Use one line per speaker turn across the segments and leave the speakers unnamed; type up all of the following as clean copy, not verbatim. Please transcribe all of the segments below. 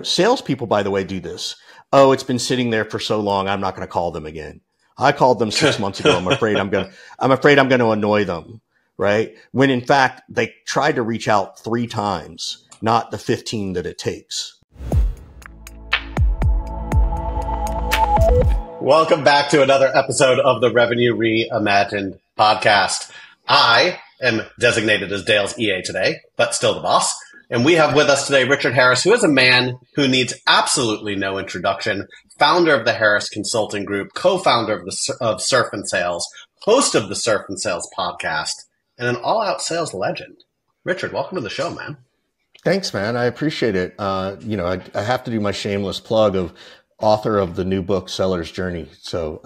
salespeople, by the way, do this. Oh, it's been sitting there for so long, I'm not going to call them again. I called them 6 months ago. I'm afraid I'm going to annoy them. Right. When in fact, they tried to reach out 3 times, not the 15 that it takes.
Welcome back to another episode of the Revenue Reimagined podcast. I am designated as Dale's EA today, but still the boss. And we have with us today Richard Harris, who is a man who needs absolutely no introduction, founder of the Harris Consulting Group, co-founder of Surf and Sales, host of the Surf and Sales podcast, and an all-out sales legend. Richard, welcome to the show, man.
Thanks, man. I appreciate it. I have to do my shameless plug of author of the new book, Seller's Journey. So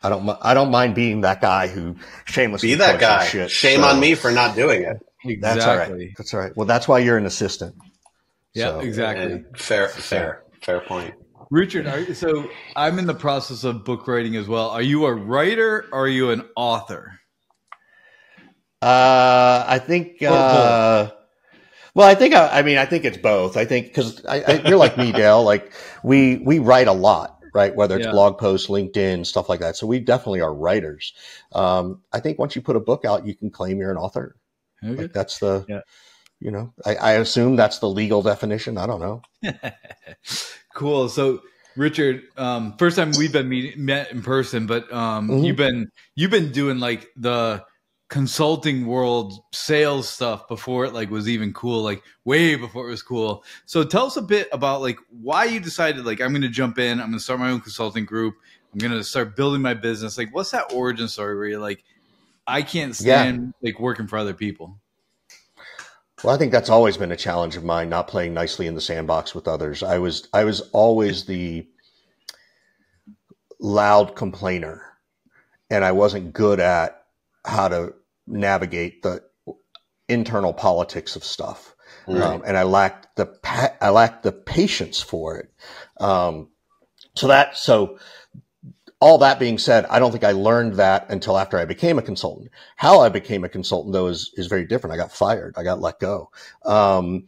I don't mind being that guy who shamelessly
be that guy.
Shit.
Shame on me for not doing it.
Exactly. That's all right. That's all right. Well, that's why you're an assistant.
Yeah,
so.
Exactly.
Fair point.
Richard, so I'm in the process of book writing as well. Are you a writer or are you an author?
I think. Well, I think it's both. I think because you're like me, Dale. Like we write a lot, right? Whether it's blog posts, LinkedIn, stuff like that. So we definitely are writers. I think once you put a book out, you can claim you're an author. Okay. Like that's I assume that's the legal definition. I don't know.
Cool. So Richard, first time we've met in person, but you've been doing like the consulting world sales stuff before it was even cool, like way before it was cool. So tell us a bit about why you decided I'm going to jump in, I'm going to start my own consulting group, I'm going to start building my business. What's that origin story where you're I can't stand working for other people?
Well, I think that's always been a challenge of mine, not playing nicely in the sandbox with others. I was always the loud complainer, and I wasn't good at how to navigate the internal politics of stuff. Right. And I lacked the patience for it. So all that being said, I don't think I learned that until after I became a consultant. How I became a consultant though is very different. I got fired. I got let go. That's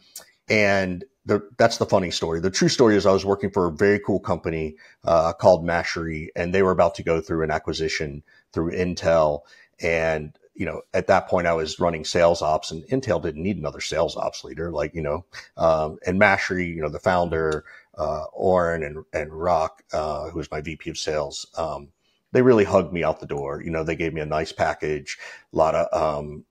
the funny story. The true story is I was working for a very cool company, called Mashery, and they were about to go through an acquisition through Intel. And, at that point I was running sales ops, and Intel didn't need another sales ops leader, and Mashery, the founder, Oren and Rock, who was my VP of sales, they really hugged me out the door. They gave me a nice package, a lot of,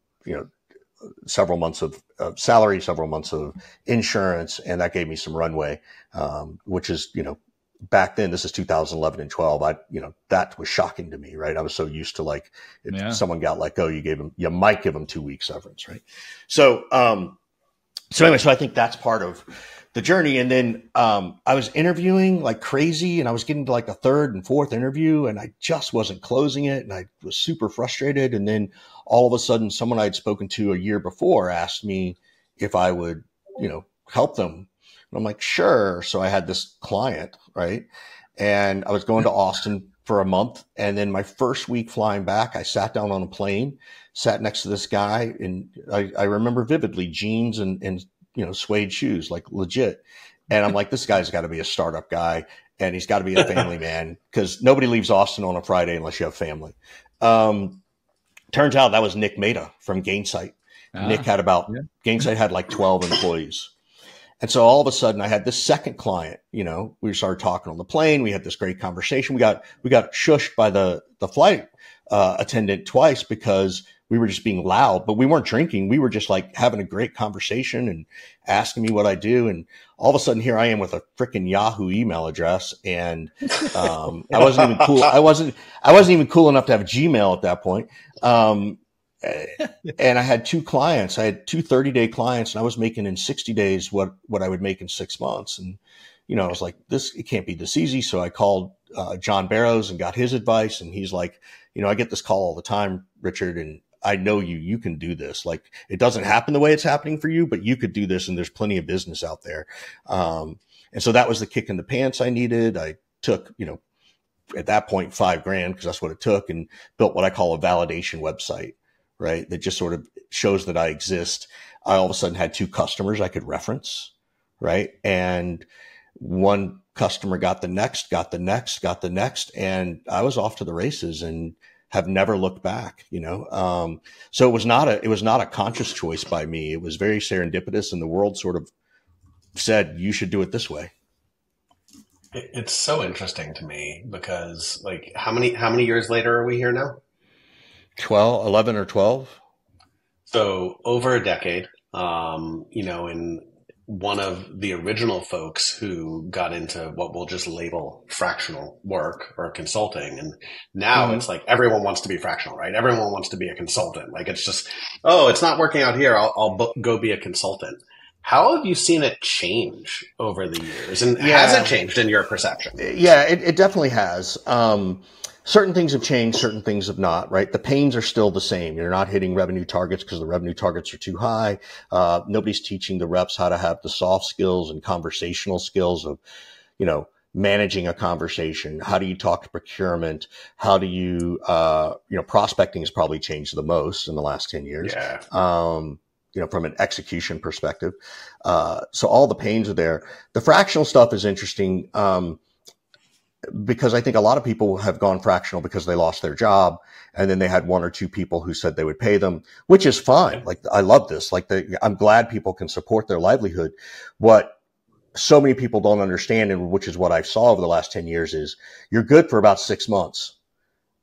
several months of salary, several months of insurance, and that gave me some runway, which is, back then, this is 2011 and 12. That was shocking to me, right? I was so used to if someone got let go, you might give them 2 weeks severance, right? So anyway, so I think that's part of the journey. And then, I was interviewing like crazy, and I was getting to a third and fourth interview, and I just wasn't closing it. And I was super frustrated. And then all of a sudden, someone I'd spoken to a year before asked me if I would, help them. And I'm like, sure. So I had this client, right? And I was going to Austin for a month. And then my first week flying back, I sat down on a plane, sat next to this guy. And I remember vividly jeans and suede shoes, legit. And I'm like, this guy's got to be a startup guy, and he's got to be a family man, because nobody leaves Austin on a Friday unless you have family. Turns out that was Nick Mehta from Gainsight. Nick had Gainsight had 12 employees. And so all of a sudden I had this second client, we started talking on the plane. We had this great conversation. We got shushed by the flight attendant twice because we were just being loud, but we weren't drinking. We were just having a great conversation and asking me what I do. And all of a sudden here I am with a freaking Yahoo email address. And, I wasn't even cool. I wasn't even cool enough to have Gmail at that point. And I had 2 clients. I had 2 30-day clients, and I was making in 60 days what I would make in 6 months. And, I was like, it can't be this easy. So I called John Barrows and got his advice. And he's like, I get this call all the time, Richard, and I know you can do this. It doesn't happen the way it's happening for you, but you could do this, and there's plenty of business out there. And so that was the kick in the pants I needed. I took, at that point, $5,000, because that's what it took, and built what I call a validation website, right? That just sort of shows that I exist. I all of a sudden had 2 customers I could reference, right? And one customer got the next, and I was off to the races and have never looked back, so it was not a conscious choice by me. It was very serendipitous, and the world sort of said, you should do it this way.
It's so interesting to me because, like, how many years later are we here now?
11 or 12.
So over a decade, and one of the original folks who got into what we'll just label fractional work or consulting. And now it's like everyone wants to be fractional, right? Everyone wants to be a consultant. Like, it's just, oh, it's not working out here. I'll go be a consultant. How have you seen it change over the years? And has it changed in your perception?
Yeah, it definitely has. Certain things have changed, certain things have not, right? The pains are still the same. You're not hitting revenue targets because the revenue targets are too high. Nobody's teaching the reps how to have the soft skills and conversational skills of, managing a conversation. How do you talk to procurement? How do you, prospecting has probably changed the most in the last 10 years.
Yeah.
From an execution perspective. So all the pains are there. The fractional stuff is interesting. Because I think a lot of people have gone fractional because they lost their job, and then they had one or two people who said they would pay them, which is fine. Like, I love this. Like, I'm glad people can support their livelihood. What so many people don't understand, and which is what I saw over the last 10 years, is you're good for about 6 months.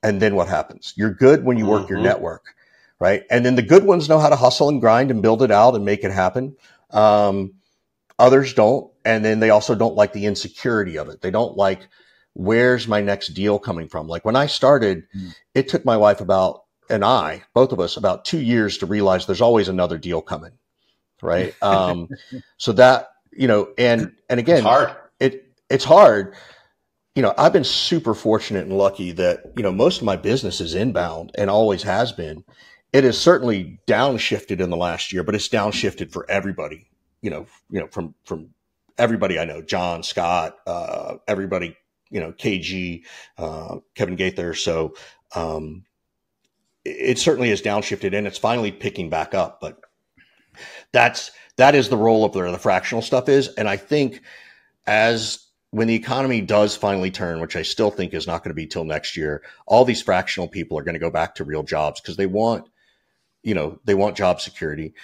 And then what happens? You're good when you work your network, right? And then the good ones know how to hustle and grind and build it out and make it happen. Others don't. And then they also don't like the insecurity of it. They don't like, where's my next deal coming from? Like, when I started, it took my wife both of us, about 2 years to realize there's always another deal coming. Right. So that, and again,
it's hard.
It's hard. I've been super fortunate and lucky that, most of my business is inbound and always has been. It has certainly downshifted in the last year, but it's downshifted for everybody, from everybody I know, John, Scott, everybody, KG, Kevin Gaither. So, it certainly is downshifted, and it's finally picking back up, but that is the role of the fractional stuff is. And I think when the economy does finally turn, which I still think is not going to be till next year, all these fractional people are going to go back to real jobs because they want job security.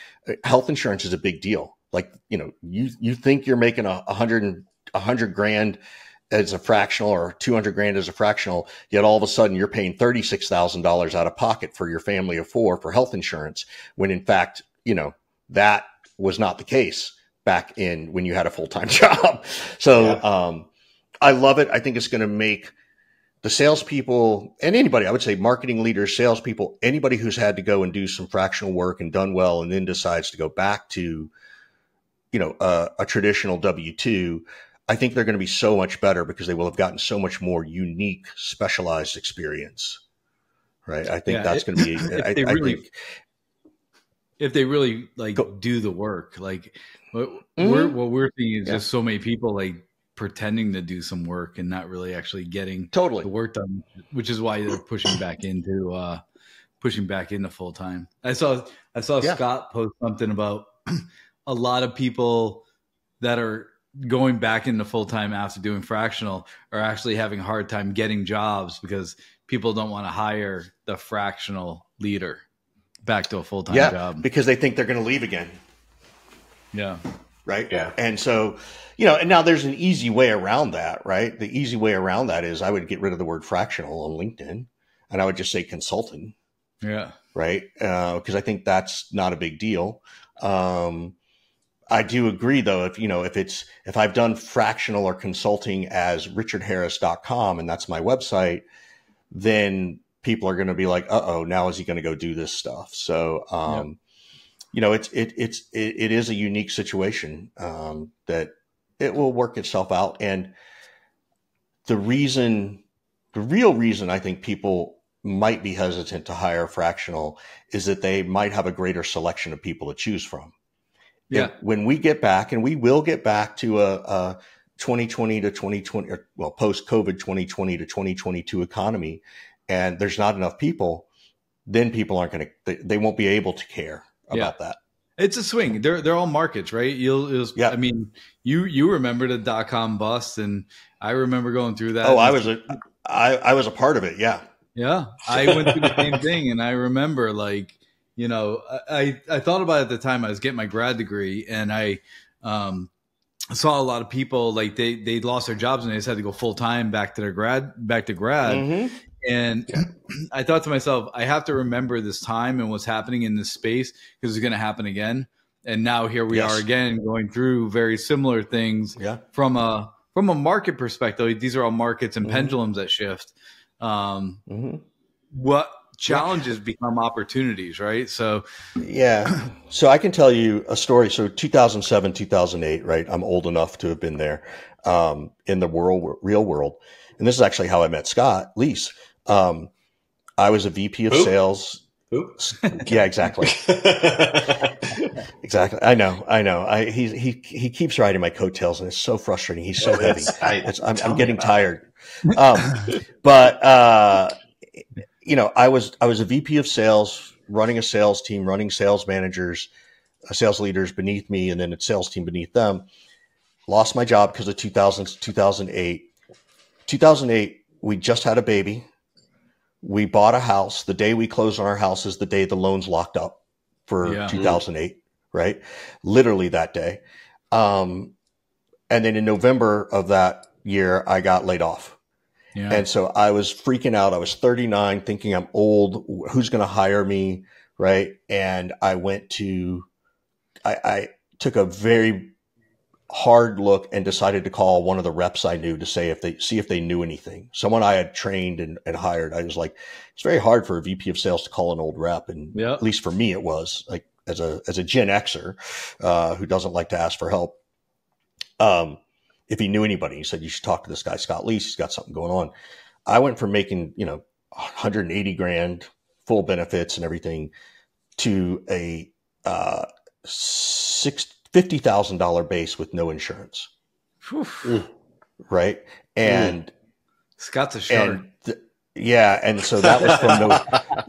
Health insurance is a big deal. Like, you think you're making $100 grand as a fractional or 200 grand as a fractional, yet all of a sudden you're paying $36,000 out of pocket for your family of four for health insurance, when in fact, that was not the case back in when you had a full-time job. So, I love it. I think it's going to make the salespeople and anybody, I would say marketing leaders, salespeople, anybody who's had to go and do some fractional work and done well, and then decides to go back to, a traditional W-2, I think they're going to be so much better because they will have gotten so much more unique, specialized experience. Right. I think that's going to be,
if they really do the work, like what we're seeing is just so many people like pretending to do some work and not really actually getting the work done, which is why they're pushing back into full time. I saw Scott post something about a lot of people that are going back into full time after doing fractional are actually having a hard time getting jobs because people don't want to hire the fractional leader back to a full time job
because they think they're going to leave again.
Yeah.
Right. Yeah. And so, and now there's an easy way around that, right? The easy way around that is I would get rid of the word fractional on LinkedIn and I would just say consultant.
Yeah.
Right. Because I think that's not a big deal. I do agree though, if I've done fractional or consulting as richardharris.com and that's my website, then people are going to be like, now is he going to go do this stuff? So, it is a unique situation, that it will work itself out. And the real reason I think people might be hesitant to hire fractional is that they might have a greater selection of people to choose from.
Yeah.
When we get back, and we will get back to a 2020 to 2020, post-COVID 2020 to 2022 economy, and there's not enough people, then people aren't going to, they won't be able to care about that.
It's a swing. They're all markets, right? I mean, you remember the .com bust, and I remember going through that.
Oh, I was a part of it. Yeah.
Yeah. I went through the same thing, and I remember, like, you know, I thought about it at the time. I was getting my grad degree, and I saw a lot of people, like, they lost their jobs and they just had to go full time back to grad.
Mm-hmm.
And I thought to myself, I have to remember this time and what's happening in this space, because it's going to happen again. And now here we are again, going through very similar things from a market perspective. These are all markets and pendulums that shift. What challenges become opportunities, right? So,
So I can tell you a story. So 2007, 2008, right? I'm old enough to have been there in the real world. And this is actually how I met Scott Leese. I was a VP of sales. Yeah, exactly. Exactly. I know. He keeps riding my coattails, and it's so frustrating. He's so heavy. I'm getting tired. But you know, I was a VP of sales, running a sales team, running sales managers, sales leaders beneath me, and then a sales team beneath them. Lost my job because of 2008. 2008, we just had a baby. We bought a house. The day we closed on our house is the day the loans locked up for 2008, right? Literally that day. And then in November of that year, I got laid off. Yeah. And so I was freaking out. I was 39, thinking I'm old. Who's going to hire me? Right. And I took a very hard look and decided to call one of the reps I knew to see if they knew anything. Someone I had trained and hired. I was like, it's very hard for a VP of sales to call an old rep. And at least for me, it was like, as a Gen Xer, who doesn't like to ask for help. If he knew anybody, he said, you should talk to this guy, Scott Leese. He's got something going on. I went from making, 180 grand, full benefits and everything, to a $50,000 base with no insurance. Right. And
Scott's a shark.
And so that was from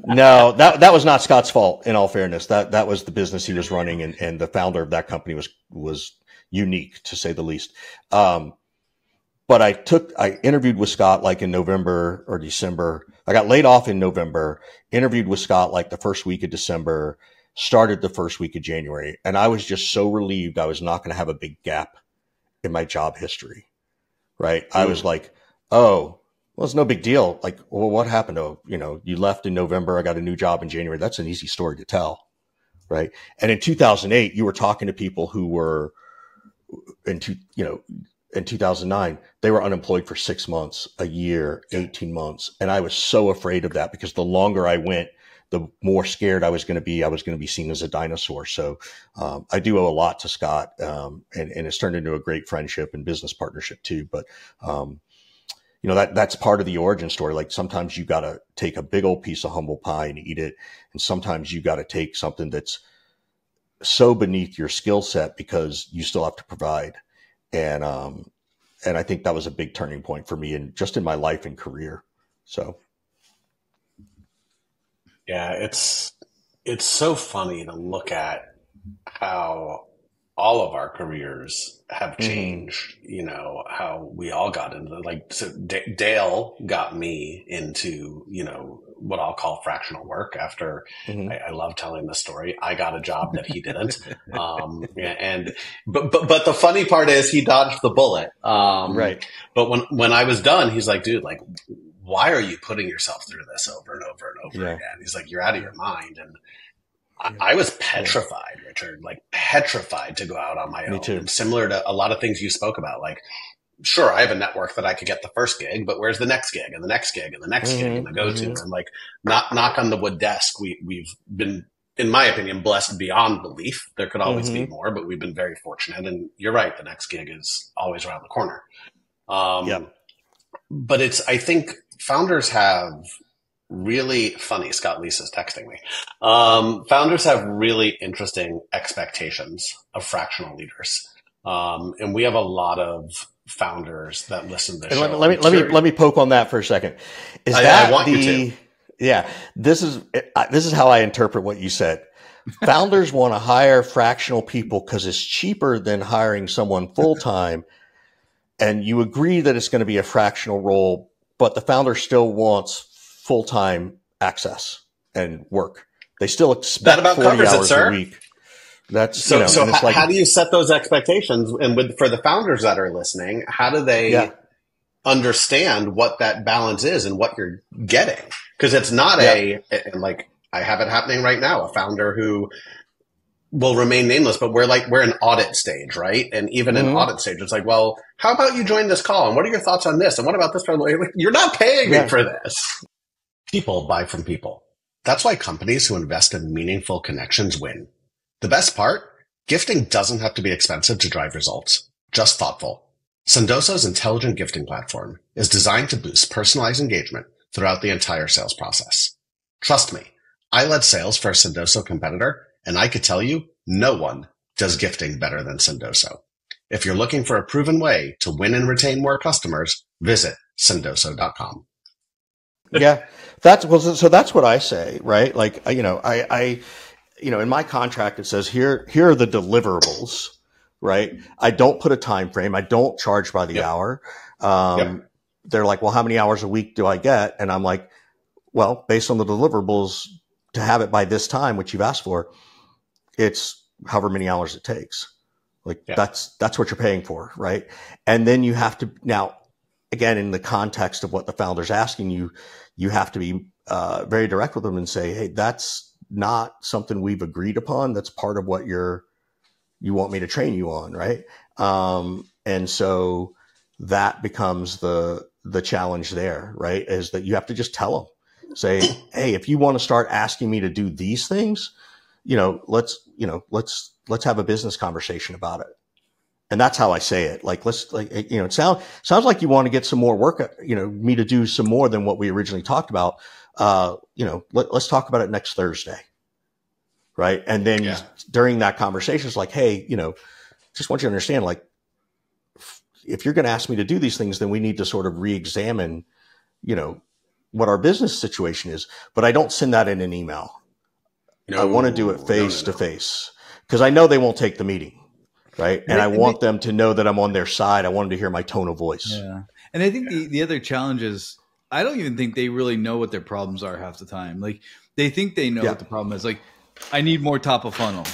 that was not Scott's fault, in all fairness. That was the business he was running, and the founder of that company was unique, to say the least. But I interviewed with Scott like in November or December. I got laid off in November, interviewed with Scott like the first week of December, started the first week of January. And I was just so relieved I was not going to have a big gap in my job history. Right. I was like, oh, well, it's no big deal. Like, well, what happened? Oh, you left in November. I got a new job in January. That's an easy story to tell. Right. And in 2008, you were talking to people who were in 2009, they were unemployed for 6 months, a year, 18 months. And I was so afraid of that, because the longer I went, the more scared I was going to be. I was going to be seen as a dinosaur. So I do owe a lot to Scott, and it's turned into a great friendship and business partnership too. But that's part of the origin story. Like, sometimes you got to take a big old piece of humble pie and eat it, and sometimes you got to take something that's so beneath your skill set because you still have to provide. And I think that was a big turning point for me, and just in my life and career. So.
Yeah, it's so funny to look at how all of our careers have changed, how we all got into, so Dale got me into, what I'll call fractional work after I love telling the story. I got a job that he didn't. But the funny part is he dodged the bullet.
Right.
But when I was done, he's like, dude, why are you putting yourself through this over and over and over again? He's like, you're out of your mind. And I was petrified, Richard, petrified to go out on my own.
Me too.
And similar to a lot of things you spoke about, sure, I have a network that I could get the first gig, but where's the next gig and the next gig and the next gig and the go-to? And knock on the wood desk, we've been, in my opinion, blessed beyond belief. There could always be more, but we've been very fortunate. And you're right, the next gig is always around the corner. But I think founders have really funny. Scott Leese is texting me. Founders have really interesting expectations of fractional leaders. And we have a lot of founders that listen to the show.
Let me poke on that for a second.
I want you to.
Yeah, this is how I interpret what you said. Founders want to hire fractional people because it's cheaper than hiring someone full-time. And you agree that it's going to be a fractional role, but the founder still wants full-time access and work. They still expect
that about
40
covers
hours
it, sir.
a week. That's
So,
and it's like,
how do you set those expectations? And for the founders that are listening, how do they understand what that balance is and what you're getting? Because it's not and like I have it happening right now, a founder who will remain nameless, but we're in audit stage, right? And even in audit stage, it's like, well, how about you join this call? And what are your thoughts on this? And what about this? You're not paying me for this. People buy from people. That's why companies who invest in meaningful connections win. The best part, gifting doesn't have to be expensive to drive results, just thoughtful. Sendoso's intelligent gifting platform is designed to boost personalized engagement throughout the entire sales process. Trust me, I led sales for a Sendoso competitor, and I could tell you, no one does gifting better than Sendoso. If you're looking for a proven way to win and retain more customers, visit sendoso.com.
Yeah, that's what I say, right? Like, I in my contract, it says here are the deliverables, right? I don't put a time frame. I don't charge by the hour. They're like, well, how many hours a week do I get? And I'm like, well, based on the deliverables, to have it by this time, which you've asked for, it's however many hours it takes. Like that's what you're paying for, right? And then you have to now, again, in the context of what the founder's asking you, you have to be very direct with them and say, hey, that's not something we've agreed upon. That's part of what you want me to train you on, right? And so that becomes the challenge there, right? Is that you have to just tell them, say, hey, if you want to start asking me to do these things, let's have a business conversation about it. And that's how I say it. Like, it sounds like you want to get some more work, me to do some more than what we originally talked about. Let's talk about it next Thursday. Right. And then during that conversation, it's like, hey, just want you to understand, like, if you're going to ask me to do these things, then we need to sort of re-examine, what our business situation is. But I don't send that in an email. I want to do it face to face because I know they won't take the meeting. Right. And I want them to know that I'm on their side. I want them to hear my tone of voice.
Yeah. And I think the other challenge is I don't even think they really know what their problems are half the time. Like they think they know what the problem is. Like, I need more top of funnel.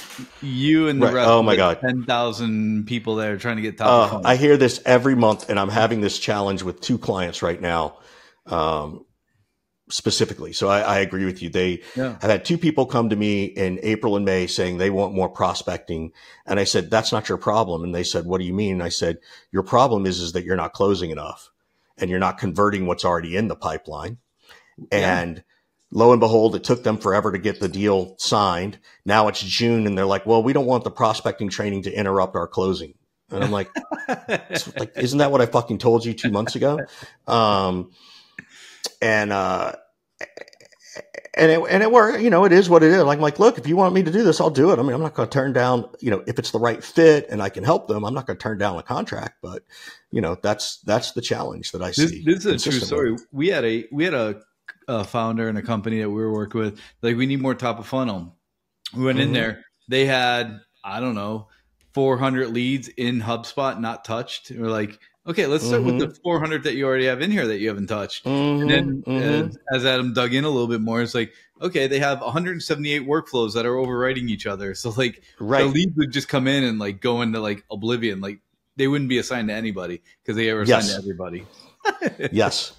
You and the rest
of God.
10,000 people there trying to get top of funnel.
I hear this every month, and I'm having this challenge with 2 clients right now, specifically. So I agree with you. I've had 2 people come to me in April and May saying they want more prospecting. And I said, that's not your problem. And they said, what do you mean? And I said, your problem is that you're not closing enough and you're not converting what's already in the pipeline. And lo and behold, it took them forever to get the deal signed. Now it's June and they're like, well, we don't want the prospecting training to interrupt our closing. And I'm like, isn't that what I fucking told you 2 months ago? And it worked, it is what it is. I'm like, look, if you want me to do this, I'll do it. I mean, I'm not going to turn down, if it's the right fit and I can help them, I'm not going to turn down a contract, but that's the challenge that I see.
This is a true story. We had a founder in a company that we were working with, like, we need more top of funnel. We went in there, they had, I don't know, 400 leads in HubSpot, not touched. We're like, okay, let's start with the 400 that you already have in here that you haven't touched. And then as Adam dug in a little bit more, it's like, okay, they have 178 workflows that are overwriting each other. So like the leads would just come in and like go into like oblivion. Like they wouldn't be assigned to anybody because they were assigned to everybody.
Yes.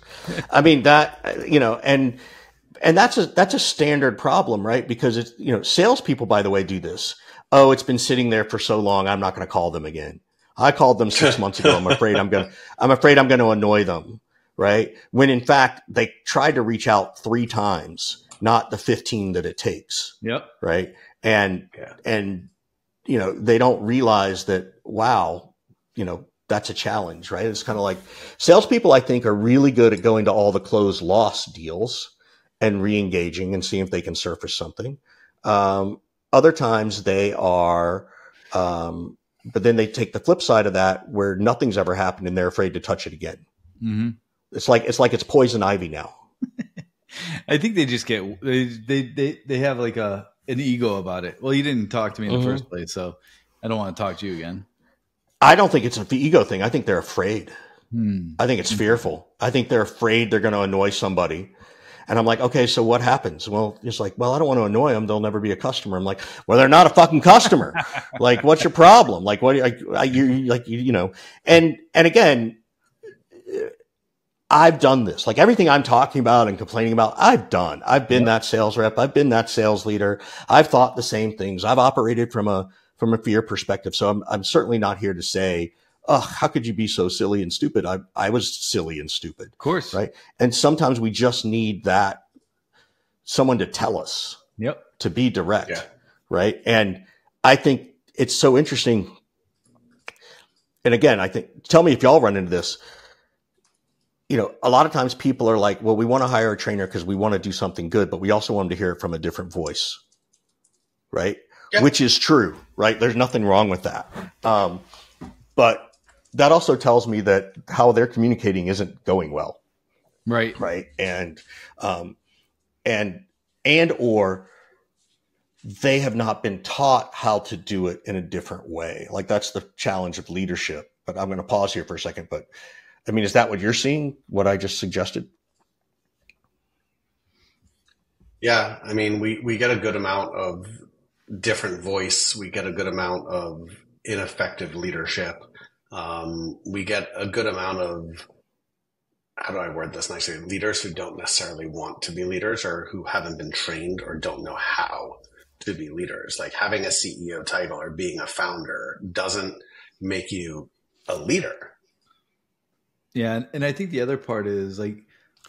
I mean that, and that's a standard problem, right? Because it's, salespeople, by the way, do this. Oh, it's been sitting there for so long. I'm not going to call them again. I called them 6 months ago. I'm afraid I'm going to annoy them. Right. When in fact they tried to reach out 3 times, not the 15 that it takes.
Yep.
Right. And they don't realize that, wow, that's a challenge, right? It's kind of like salespeople, I think, are really good at going to all the closed loss deals and re-engaging and seeing if they can surface something. Other times they are, but then they take the flip side of that where nothing's ever happened and they're afraid to touch it again. Mm-hmm. It's like it's poison ivy now.
I think they just get they have like a an ego about it. Well, you didn't talk to me in the first place, so I don't want to talk to you again.
I don't think it's an ego thing. I think they're afraid. I think it's fearful. I think they're afraid they're going to annoy somebody. And I'm like, okay, so what happens? Well, it's like, well, I don't want to annoy them. They'll never be a customer. I'm like, well, they're not a fucking customer. Like, what's your problem? Like, what, you know, and again, I've done this. Like everything I'm talking about and complaining about, I've done. I've been that sales rep. I've been that sales leader. I've thought the same things. I've operated from a fear perspective. So I'm certainly not here to say, oh, how could you be so silly and stupid? I was silly and stupid.
Of course.
Right. And sometimes we just need that someone to tell us, to be direct. Yeah. Right. And I think it's so interesting. And again, I think, tell me if y'all run into this. You know, a lot of times people are like, well, we want to hire a trainer because we want to do something good, but we also want them to hear it from a different voice. Right. Yeah. Which is true. Right. There's nothing wrong with that. But that also tells me that how they're communicating isn't going well.
Right.
Right. And or they have not been taught how to do it in a different way. Like that's the challenge of leadership. But I'm going to pause here for a second. But I mean, is that what you're seeing? What I just suggested?
Yeah. I mean, we get a good amount of different voice. We get a good amount of ineffective leadership. We get a good amount of, how do I word this nicely? Leaders who don't necessarily want to be leaders or who haven't been trained or don't know how to be leaders. Like having a CEO title or being a founder doesn't make you a leader.
Yeah. And I think the other part is like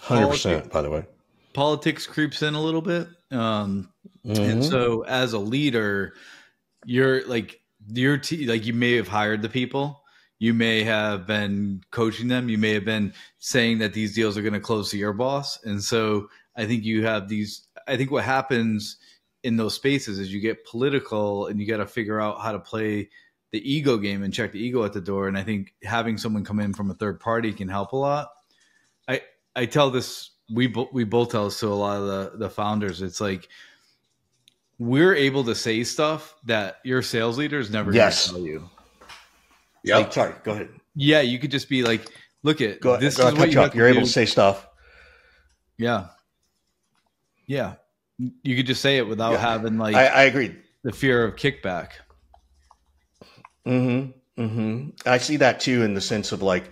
100%, by the way.
Politics creeps in a little bit. And so as a leader, you're like, like you may have hired the people. You may have been coaching them. You may have been saying that these deals are going to close to your boss. And so I think you have these, I think what happens in those spaces is you get political and you got to figure out how to play the ego game and check the ego at the door. And I think having someone come in from a third party can help a lot. I tell this, we both tell this to a lot of the founders. It's like, we're able to say stuff that your sales leader is never going to tell you.
Yeah. Like, sorry, go ahead.
Yeah. You could just be like, look at this.
Is what you have to do. You're able to say stuff.
Yeah. Yeah. You could just say it without having like,
I agree.
The fear of kickback.
I see that too, in the sense of like,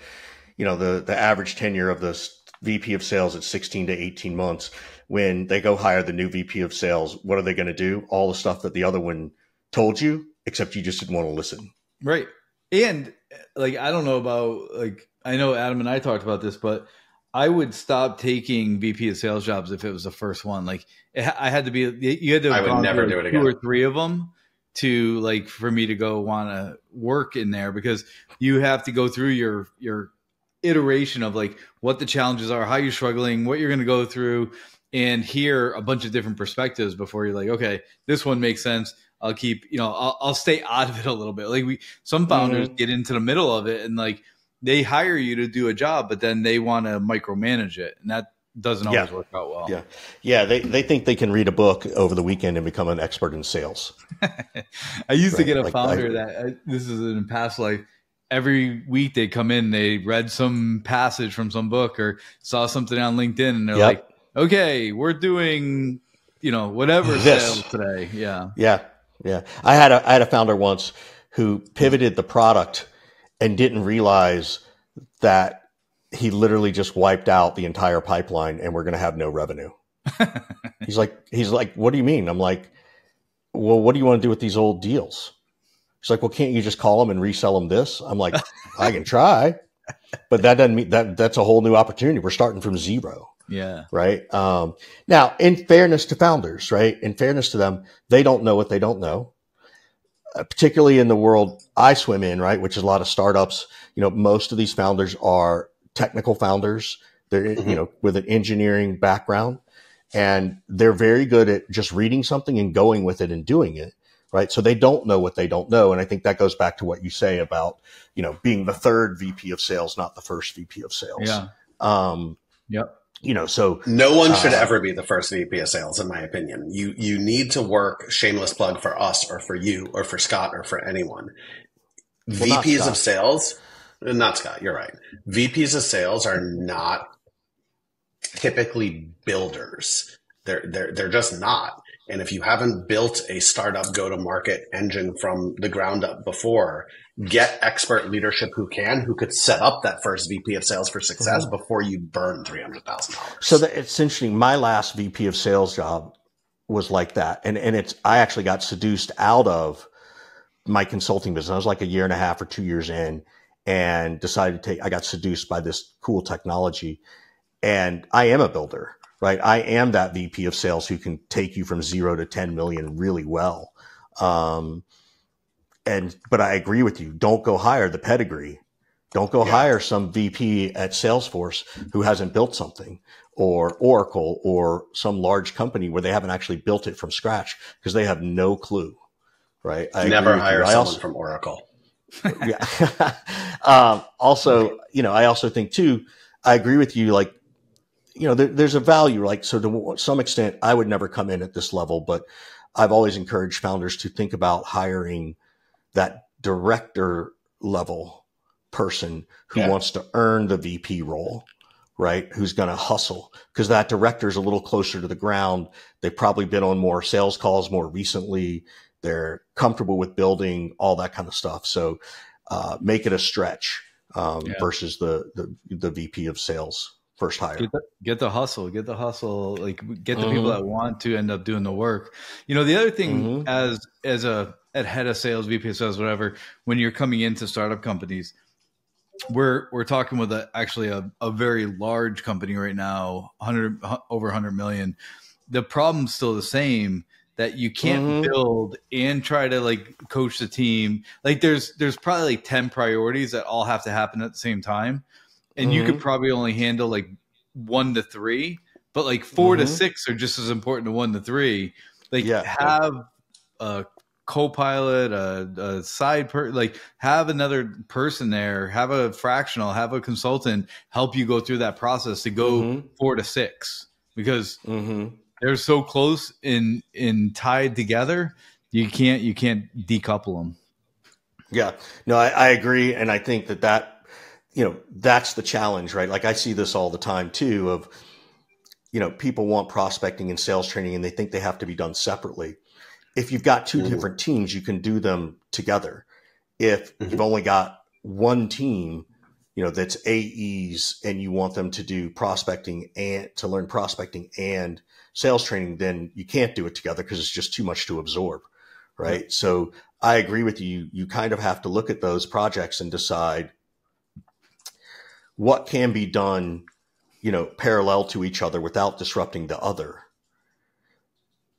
you know, the average tenure of the VP of sales at 16 to 18 months. When they go hire the new VP of sales, what are they going to do? All the stuff that the other one told you, except you just didn't want to listen.
Right. And like, I don't know about like, I know Adam and I talked about this, but I would stop taking VP of sales jobs if it was the first one. Like I had to be, you had to have gone
never do it again.
2 or 3 of them to like, for me to go want to work in there, because you have to go through your iteration of like what the challenges are, how you're struggling, what you're going to go through, and hear a bunch of different perspectives before you're like, okay, this one makes sense. I'll keep, you know, I'll stay out of it a little bit. Like some founders get into the middle of it and like they hire you to do a job, but then they want to micromanage it. And that doesn't always work out well.
Yeah. Yeah. They think they can read a book over the weekend and become an expert in sales.
I used to get a founder this is in past life. Every week they come in, they read some passage from some book or saw something on LinkedIn and they're like, okay, we're doing, you know, whatever sales today. Yeah.
Yeah. Yeah. I had a founder once who pivoted the product and didn't realize that he literally just wiped out the entire pipeline and we're going to have no revenue. He's like, what do you mean? I'm like, well, what do you want to do with these old deals? He's like, well, can't you just call them and resell them this? I'm like, I can try, but that doesn't mean that's a whole new opportunity. We're starting from zero.
Yeah.
Right. Now, in fairness to founders, right? In fairness to them, they don't know what they don't know, particularly in the world I swim in, right? Which is a lot of startups. You know, most of these founders are technical founders. They're, you know, with an engineering background, and they're very good at just reading something and going with it and doing it. Right. So they don't know what they don't know. And I think that goes back to what you say about, you know, being the third VP of sales, not the first VP of sales.
Yeah. Yep.
So
no one should ever be the first VP of sales, in my opinion. You need to work, shameless plug for us or for you or for Scott or for anyone. VPs of sales, not Scott, you're right. VPs of sales are not typically builders. They're just not. And if you haven't built a startup go-to-market engine from the ground up before, get expert leadership who could set up that first VP of sales for success before you burn $300,000.
So it's interesting. My last VP of sales job was like that. And I actually got seduced out of my consulting business. I was like a year and a half or 2 years in and decided I got seduced by this cool technology. And I am a builder. Right. I am that VP of sales who can take you from 0 to 10 million really well. But I agree with you. Don't go hire the pedigree. Don't go hire some VP at Salesforce who hasn't built something, or Oracle, or some large company where they haven't actually built it from scratch because they have no clue. Right.
Never hire someone from Oracle.
Yeah. Also, I also think too, I agree with you. Like, there's a value, so to some extent, I would never come in at this level, but I've always encouraged founders to think about hiring that director level person who wants to earn the VP role, right? Who's going to hustle, because that director is a little closer to the ground. They've probably been on more sales calls more recently. They're comfortable with building all that kind of stuff. So make it a stretch versus the VP of sales. First hire.
Get the hustle. Get the hustle. Like, get the people that want to end up doing the work. The other thing as a head of sales, VP of sales, whatever, when you're coming into startup companies, we're talking with actually a very large company right now, over 100 million. The problem's still the same, that you can't build and try to coach the team. Like, there's probably 10 priorities that all have to happen at the same time. And you could probably only handle 1 to 3, but 4 to 6 are just as important to 1 to 3. Have a co-pilot, a side have another person there, have a fractional, have a consultant help you go through that process to go 4 to 6, because they're so close in tied together. You can't decouple them.
Yeah, no, I agree. And I think that that's the challenge, right? Like, I see this all the time too, of, people want prospecting and sales training and they think they have to be done separately. If you've got two different teams, you can do them together. If you've only got one team, that's AEs, and you want them to do prospecting and to learn prospecting and sales training, then you can't do it together because it's just too much to absorb. Right. So I agree with you. You kind of have to look at those projects and decide what can be done, parallel to each other without disrupting the other,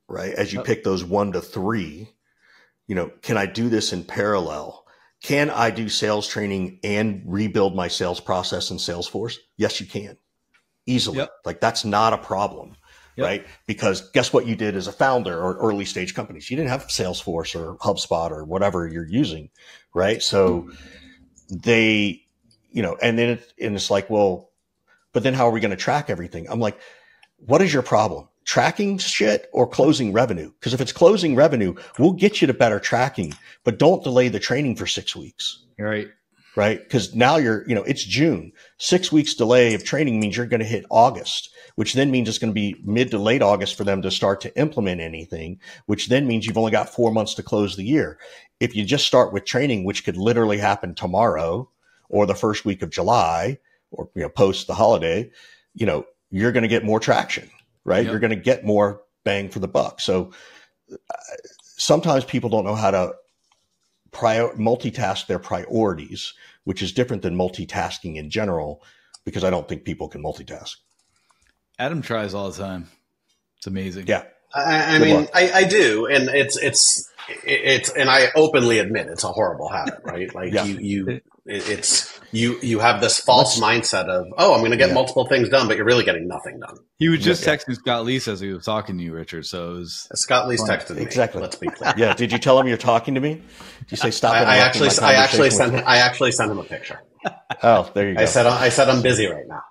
right? As you pick those 1 to 3, can I do this in parallel? Can I do sales training and rebuild my sales process in Salesforce? Yes, you can, easily. Yep. That's not a problem, right? Because guess what you did as a founder or early stage companies? You didn't have Salesforce or HubSpot or whatever you're using, right? So they... and then it's like, well, but then how are we going to track everything? I'm like, what is your problem? Tracking shit or closing revenue? Because if it's closing revenue, we'll get you to better tracking, but don't delay the training for 6 weeks.
Right.
Right. Because now it's June. 6 weeks delay of training means you're going to hit August, which then means it's going to be mid to late August for them to start to implement anything, which then means you've only got 4 months to close the year. If you just start with training, which could literally happen tomorrow, or the first week of July, or post the holiday, you're going to get more traction, right? Yep. You're going to get more bang for the buck. So sometimes people don't know how to multitask their priorities, which is different than multitasking in general, because I don't think people can multitask.
Adam tries all the time. It's amazing.
Yeah.
I mean, I do. And it's, and I openly admit it's a horrible habit, right? Like you have this false mindset of, oh, I'm going to get multiple things done, but you're really getting nothing done.
He was just texting Scott Lee as he was talking to you, Richard. So it was
Scott Lee's texted me.
Exactly.
Let's be clear.
Yeah. Did you tell him you're talking to me? Did you say stop?
I actually sent him a picture.
Oh, there you go.
I said I'm busy right now.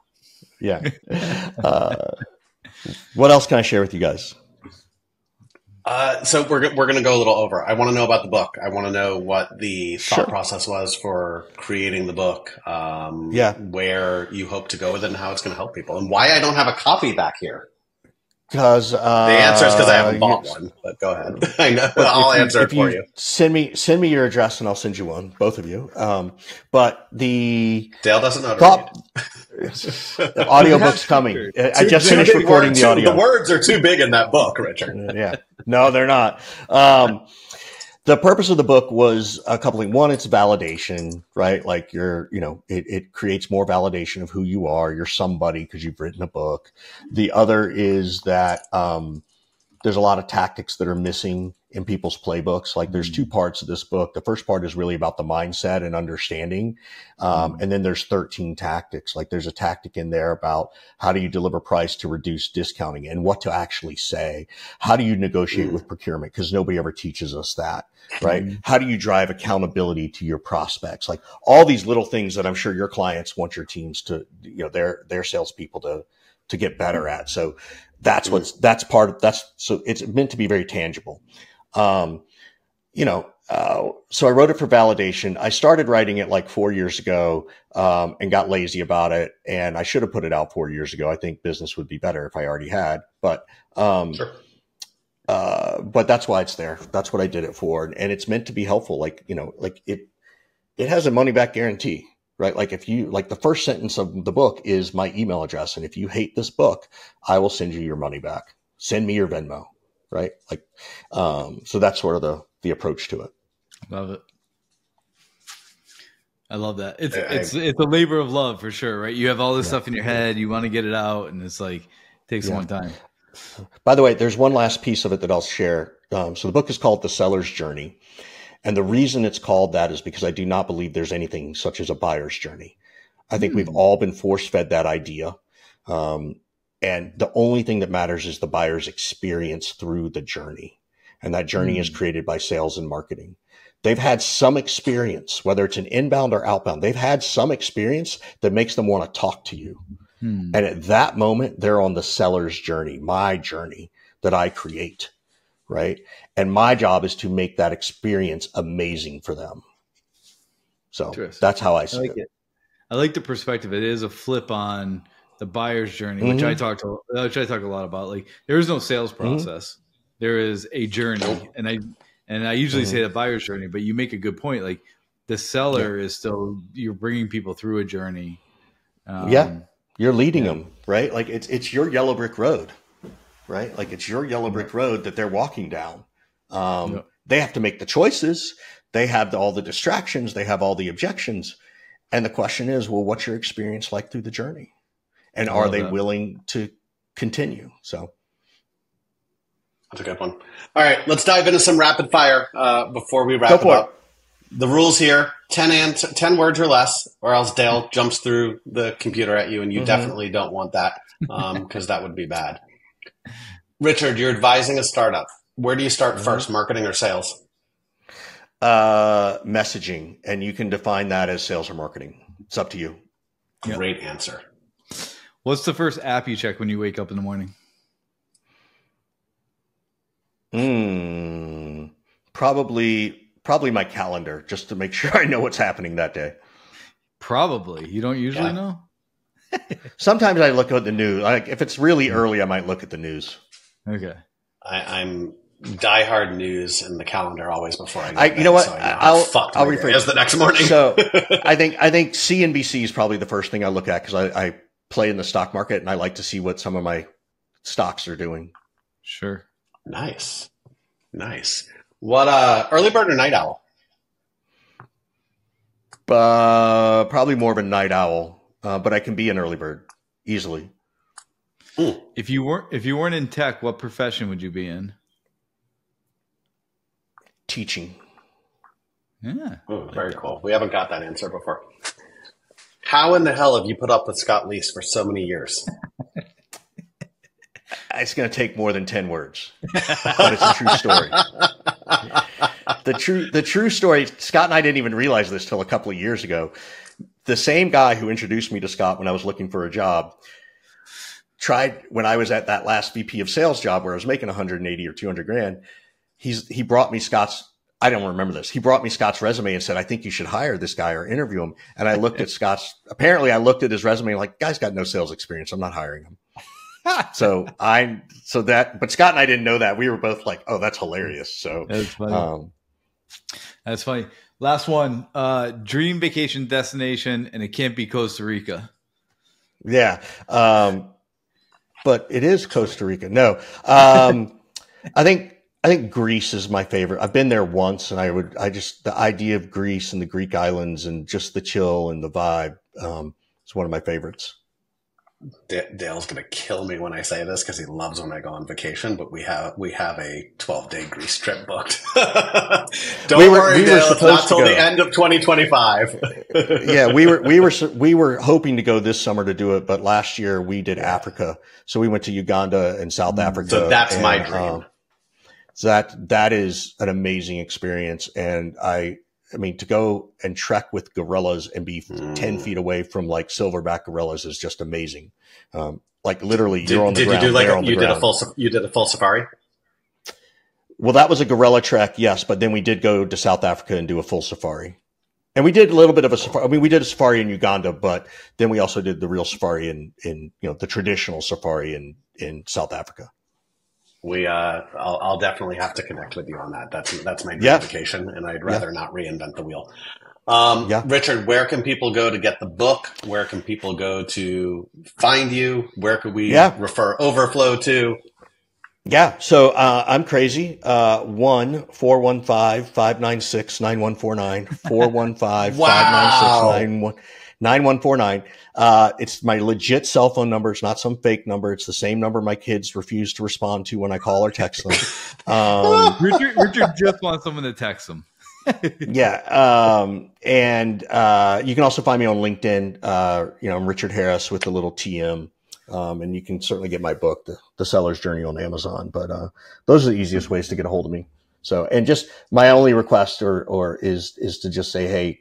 Yeah. What else can I share with you guys?
So we're going to go a little over. I want to know about the book. I want to know what the thought process was for creating the book, where you hope to go with it and how it's going to help people, and why I don't have a copy back here.
Because
the answer is because I haven't bought one. But go ahead. I know. I'll answer it for you.
Send me your address and I'll send you one, both of you. But the
Dale doesn't know how to read.
The audiobook's coming. I just finished recording the audio.
The words are too big in that book, Richard.
Yeah. No, they're not. The purpose of the book was a couple things. One, it's validation, right? Like it creates more validation of who you are. You're somebody because you've written a book. The other is that there's a lot of tactics that are missing in people's playbooks. Like there's two parts of this book. The first part is really about the mindset and understanding. And then there's 13 tactics. Like there's a tactic in there about how do you deliver price to reduce discounting and what to actually say. How do you negotiate with procurement? Because nobody ever teaches us that, right? How do you drive accountability to your prospects? Like all these little things that I'm sure your clients want your teams to, their salespeople to get better at. So so it's meant to be very tangible. So I wrote it for validation. I started writing it like 4 years ago, and got lazy about it. And I should have put it out 4 years ago. I think business would be better if I already had, but that's why it's there. That's what I did it for. And it's meant to be helpful. It has a money back guarantee, right? Like the first sentence of the book is my email address. And if you hate this book, I will send you your money back. Send me your Venmo. Right. So that's sort of the approach to it.
Love it. I love that. It's a labor of love for sure. Right. You have all this stuff in your head. You want to get it out. And it's like, it takes a long time.
By the way, there's one last piece of it that I'll share. So the book is called The Seller's Journey. And the reason it's called that is because I do not believe there's anything such as a buyer's journey. I think we've all been force fed that idea. And the only thing that matters is the buyer's experience through the journey. And that journey is created by sales and marketing. They've had some experience, whether it's an inbound or outbound, they've had some experience that makes them want to talk to you. And at that moment, they're on the seller's journey, my journey that I create. Right. And my job is to make that experience amazing for them. So that's how I see it.
I like the perspective. It is a flip on the buyer's journey, which I talk a lot about. Like there is no sales process. There is a journey. And I usually say the buyer's journey, but you make a good point. Like the seller is still, you're bringing people through a journey.
You're leading them, right? Like it's your yellow brick road, right? Like it's your yellow brick road that they're walking down. They have to make the choices. They have all the distractions. They have all the objections. And the question is, well, what's your experience like through the journey? And are they willing to continue? So
that's a good one. All right, let's dive into some rapid fire before we wrap it up. The rules here, 10 words or less, or else Dale jumps through the computer at you, and you definitely don't want that because that would be bad. Richard, you're advising a startup. Where do you start first, marketing or sales?
Messaging, and you can define that as sales or marketing. It's up to you.
Great answer.
What's the first app you check when you wake up in the morning?
Probably my calendar, just to make sure I know what's happening that day.
Probably. You don't usually know?
Sometimes I look at the news. Like if it's really early, I might look at the news.
Okay.
I'm diehard news and the calendar always before I
you know what?
So
I'll rephrase
the next morning.
So I think CNBC is probably the first thing I look at because I play in the stock market and I like to see what some of my stocks are doing.
Sure.
Nice. What early bird or night owl?
Probably more of a night owl, but I can be an early bird easily.
If you weren't in tech, what profession would you be in?
Teaching.
Yeah.
Oh, very cool. We haven't got that answer before. How in the hell have you put up with Scott Leese for so many years?
It's going to take more than 10 words, but it's a true story. The true story, Scott and I didn't even realize this till a couple of years ago. The same guy who introduced me to Scott when I was looking for a job tried when I was at that last VP of sales job where I was making 180 or 200 grand. He brought me Scott's. I don't remember this. He brought me Scott's resume and said, I think you should hire this guy or interview him. And I looked at Scott's, apparently I looked at his resume like, guy's got no sales experience. I'm not hiring him. But Scott and I didn't know that. We were both like, oh, that's hilarious. So
that's funny. That's funny. Last one, dream vacation destination, and it can't be Costa Rica.
Yeah. But it is Costa Rica. No. I think Greece is my favorite. I've been there once, and the idea of Greece and the Greek islands and just the chill and the vibe, is one of my favorites.
Dale's going to kill me when I say this because he loves when I go on vacation, but we have a 12-day Greece trip booked. Don't worry, Dale, it's not till the end of 2025.
Yeah, we were hoping to go this summer to do it, but last year we did Africa. So we went to Uganda and South Africa.
So that's my dream.
So that is an amazing experience. And I mean, to go and trek with gorillas and be 10 feet away from like silverback gorillas is just amazing. Like literally you're on the ground.
You did a full safari?
Well, that was a gorilla trek. Yes. But then we did go to South Africa and do a full safari. And we did a little bit of a safari. I mean, we did a safari in Uganda, but then we also did the real safari in the traditional safari in South Africa.
I'll definitely have to connect with you on that. That's my dream vacation, and I'd rather not reinvent the wheel. Richard, where can people go to get the book? Where can people go to find you? Where could we refer Overflow to?
Yeah. So, I'm crazy. 1-415-596-9149, 415-596-9149. It's my legit cell phone number. It's not some fake number. It's the same number my kids refuse to respond to when I call or text them.
Richard just wants someone to text him.
Yeah. And you can also find me on LinkedIn. I'm Richard Harris with the little TM. And you can certainly get my book, The Seller's Journey, on Amazon. But those are the easiest ways to get a hold of me. So, and just my only request is to just say, hey,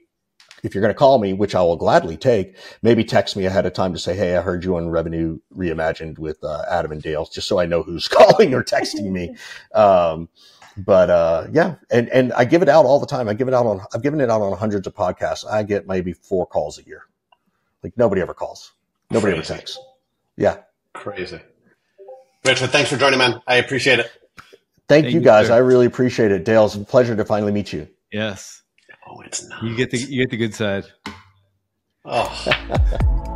if you're going to call me, which I will gladly take, maybe text me ahead of time to say, hey, I heard you on Revenue Reimagined with Adam and Dale, just so I know who's calling or texting me. And I give it out all the time. I've given it out on hundreds of podcasts. I get maybe 4 calls a year. Like nobody ever calls. Nobody ever texts. Yeah.
Crazy. Richard, thanks for joining, man. I appreciate it.
Thank you guys. Sir. I really appreciate it. Dale, it's a pleasure to finally meet you.
Yes.
Oh, it's not.
You get the good side.
Oh.